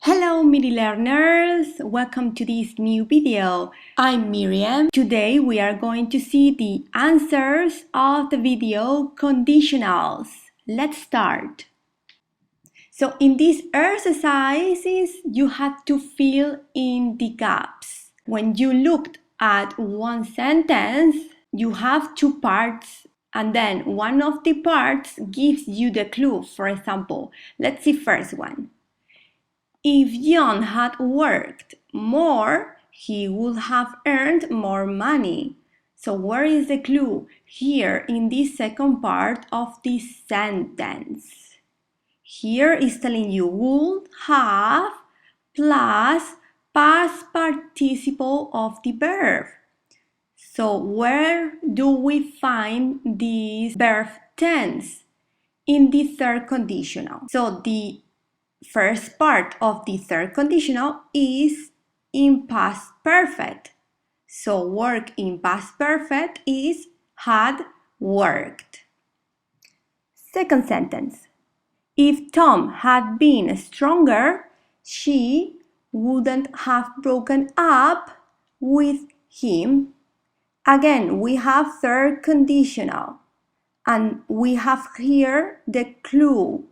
Hello Miri learners, welcome to this new video. I'm Miriam. Today we are going to see the answers of the video conditionals. Let's start. So in these exercises you have to fill in the gaps. When you looked at one sentence, you have two parts and then one of the parts gives you the clue. For example, let's see first one. If John had worked more, he would have earned more money. So where is the clue? Here in this second part of this sentence. Here is telling you would have plus past participle of the verb. So where do we find this verb tense? In the third conditional. So the first part of the third conditional is in past perfect. So work in past perfect is had worked. Second sentence. If Tom had been stronger, she wouldn't have broken up with him. Again, we have third conditional and we have here the clue.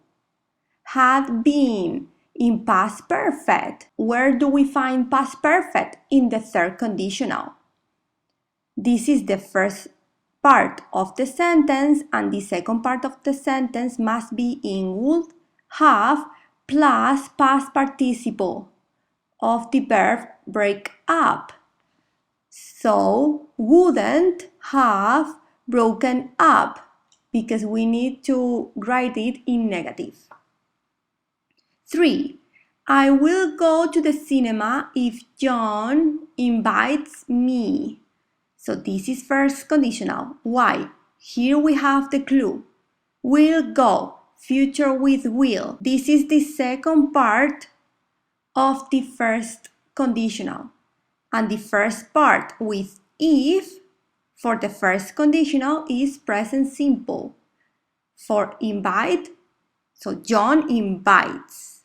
Had been in past perfect. Where do we find past perfect? In the third conditional. This is the first part of the sentence and the second part of the sentence must be in would have plus past participle of the verb break up. So wouldn't have broken up because we need to write it in negative. 3. I will go to the cinema if John invites me. So this is first conditional. Why? Here we have the clue. Will go, future with will. This is the second part of the first conditional. And the first part with if for the first conditional is present simple. For invite, so John invites.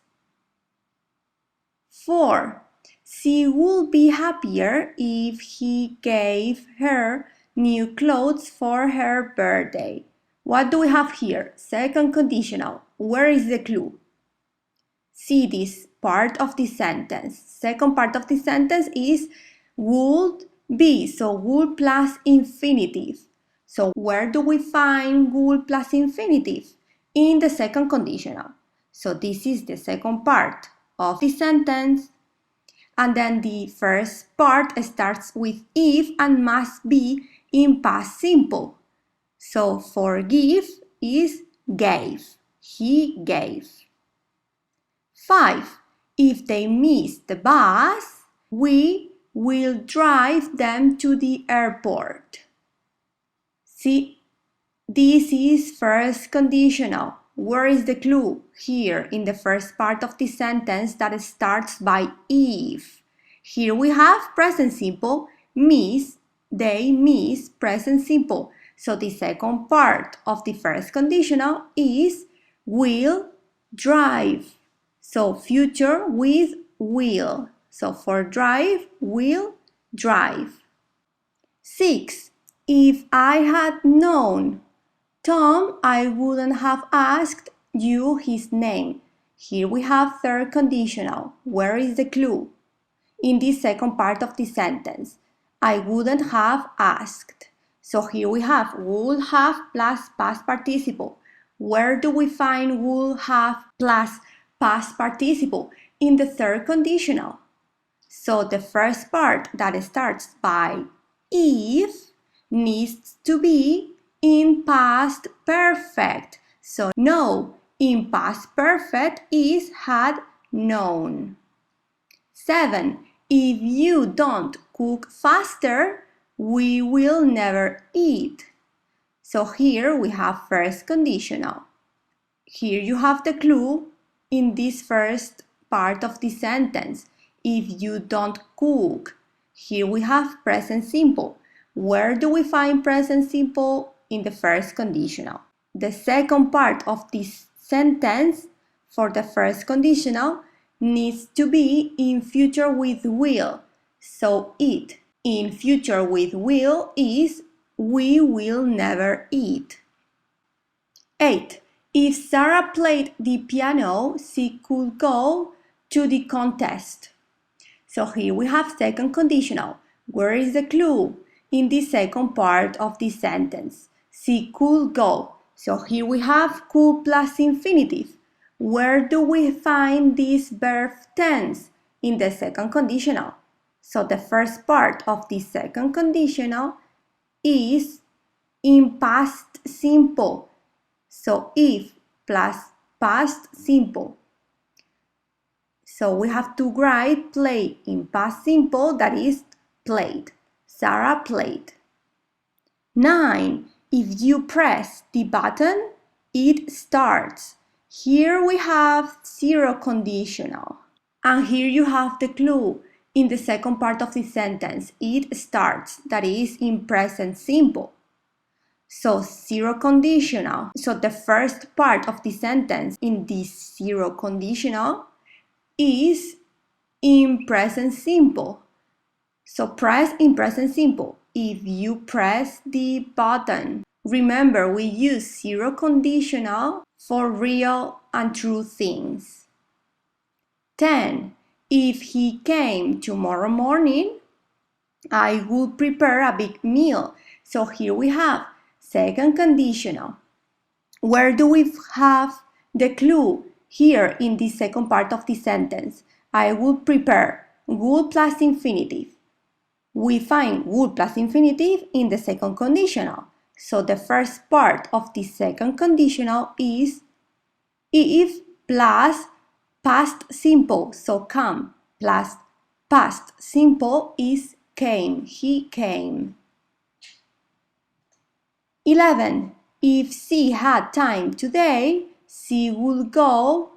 4. She would be happier if he gave her new clothes for her birthday. What do we have here? Second conditional. Where is the clue? See this part of the sentence. Second part of the sentence is would be. So would plus infinitive. So where do we find would plus infinitive? In the second conditional. So this is the second part of the sentence, and then the first part starts with if and must be in past simple. So forgive is gave. He gave. 5. If they miss the bus, we will drive them to the airport. See, this is first conditional. Where is the clue? Here in the first part of the sentence that starts by if. Here we have present simple, miss, they miss, present simple. So the second part of the first conditional is will drive. So future with will. So for drive, will drive. 6. If I had known Tom, I wouldn't have asked you his name. Here we have third conditional. Where is the clue? In this second part of the sentence. I wouldn't have asked. So here we have would have plus past participle. Where do we find would have plus past participle? In the third conditional. So the first part that starts by if needs to be in past perfect. So know in past perfect is had known. 7. If you don't cook faster, we will never eat. So here we have first conditional. Here you have the clue in this first part of the sentence. If you don't cook. Here we have present simple. Where do we find present simple? In the first conditional. The second part of this sentence for the first conditional needs to be in future with will, so eat. In future with will is we will never eat. 8. If Sarah played the piano, she could go to the contest. So here we have second conditional. Where is the clue? In the second part of the sentence. She could go. So here we have could plus infinitive. Where do we find this verb tense? In the second conditional. So the first part of the second conditional is in past simple. So if plus past simple. So we have to write play in past simple, that is played. Sarah played. 9. If you press the button, it starts. Here we have zero conditional. And here you have the clue. In the second part of the sentence, it starts, that is in present simple. So zero conditional. So the first part of the sentence in this zero conditional is in present simple. So press in present simple. If you press the button. Remember, we use zero conditional for real and true things. 10. If he came tomorrow morning, I would prepare a big meal. So here we have second conditional. Where do we have the clue? Here in the second part of the sentence. I would prepare. Would plus infinitive. We find would plus infinitive in the second conditional. So the first part of the second conditional is if plus past simple. So come plus past simple is came. He came. 11. If she had time today, she would go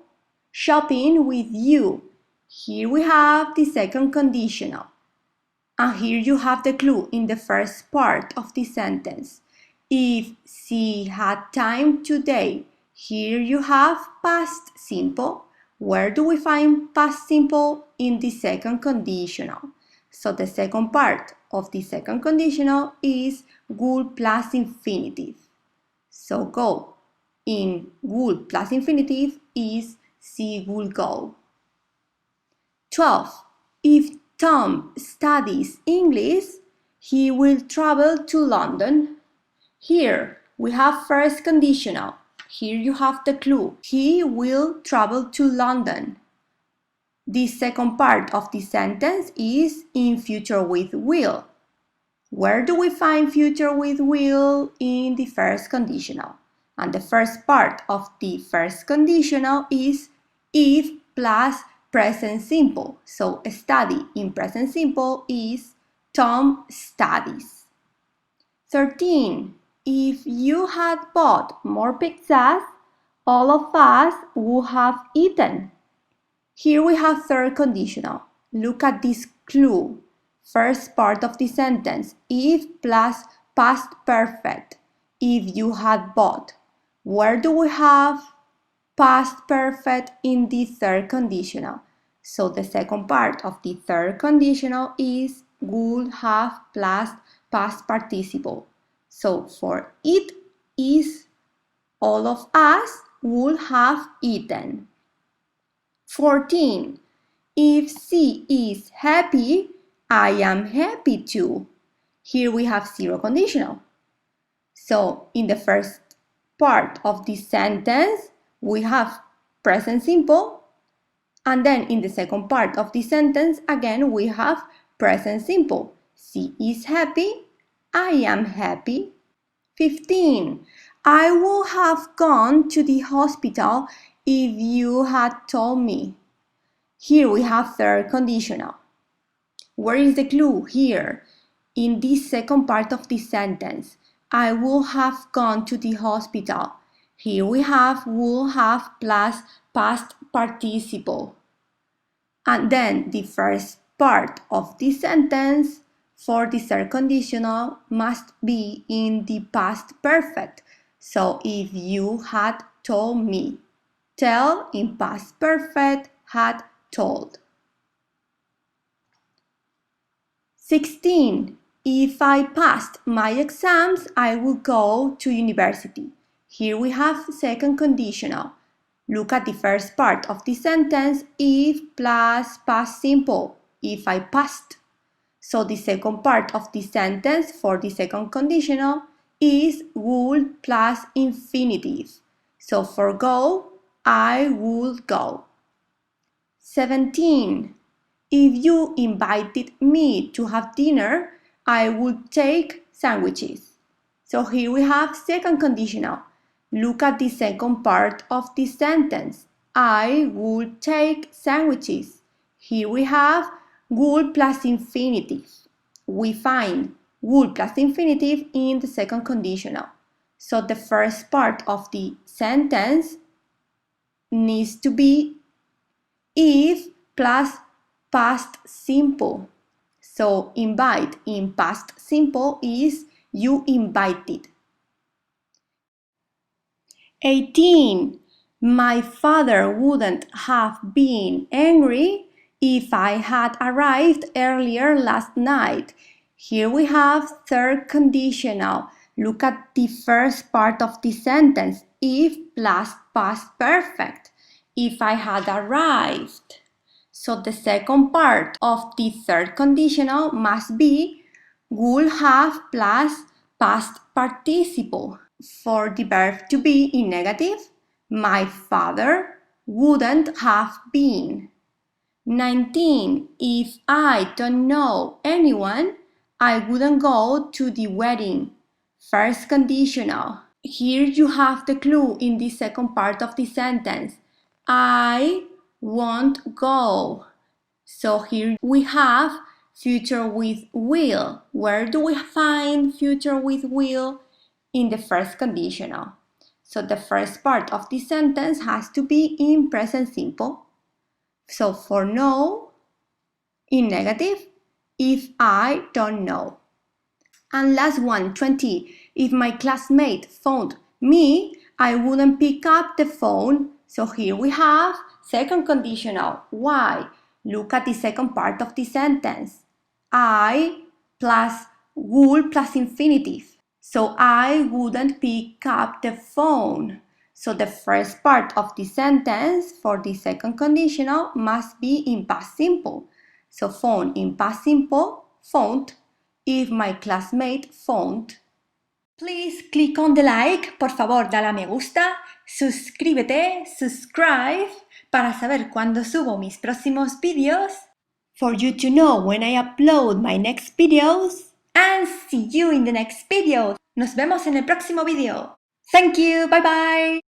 shopping with you. Here we have the second conditional. And here you have the clue in the first part of the sentence. If she had time today, here you have past simple. Where do we find past simple? In the second conditional. So the second part of the second conditional is would plus infinitive. So go. In would plus infinitive is she will go. 12. If Tom studies English, he will travel to London. Here we have first conditional. Here you have the clue. He will travel to London. The second part of the sentence is in future with will. Where do we find future with will? In the first conditional. And the first part of the first conditional is if plus present simple. So study in present simple is Tom studies. 13. If you had bought more pizzas, all of us would have eaten. Here we have third conditional. Look at this clue. First part of the sentence, if plus past perfect. If you had bought. Where do we have past perfect? In the third conditional. So the second part of the third conditional is would have plus past participle. So for it is all of us would have eaten. 14. If she is happy, I am happy too. Here we have zero conditional. So in the first part of this sentence, we have present simple. And then in the second part of the sentence, again, we have present simple. She is happy, I am happy. 15. I would have gone to the hospital if you had told me. Here we have third conditional. Where is the clue? Here, in this second part of the sentence. I would have gone to the hospital. Here we have would have plus past participle. And then the first part of the sentence for the third conditional must be in the past perfect. So if you had told me. Tell in past perfect, had told. 16. If I passed my exams, I will go to university. Here we have second conditional. Look at the first part of the sentence, if plus past simple, if I passed. So the second part of the sentence for the second conditional is would plus infinitive. So for go, I would go. 17. If you invited me to have dinner, I would take sandwiches. So here we have second conditional. Look at the second part of the sentence. I would take sandwiches. Here we have would plus infinitive. We find would plus infinitive in the second conditional. So the first part of the sentence needs to be if plus past simple. So invite in past simple is you invited. 18. My father wouldn't have been angry if I had arrived earlier last night. Here we have third conditional. Look at the first part of the sentence. If plus past perfect. If I had arrived. So the second part of the third conditional must be would have plus past participle. For the verb to be in negative, my father wouldn't have been. 19. If I don't know anyone, I wouldn't go to the wedding. First conditional. Here you have the clue in the second part of the sentence. I won't go. So here we have future with will. Where do we find future with will? In the first conditional. So the first part of the sentence has to be in present simple. So for know, in negative, if I don't know. And last one, 20. If my classmate phoned me, I wouldn't pick up the phone. So here we have second conditional. Why? Look at the second part of the sentence. I plus would plus infinitive. So I wouldn't pick up the phone. So the first part of the sentence for the second conditional must be in past simple. So phone in past simple, phoned. If my classmate phoned. Please click on the like, por favor dale a me gusta, suscríbete, subscribe, para saber cuando subo mis próximos vídeos, for you to know when I upload my next videos, and see you in the next video. Nos vemos en el próximo video. Thank you, bye bye.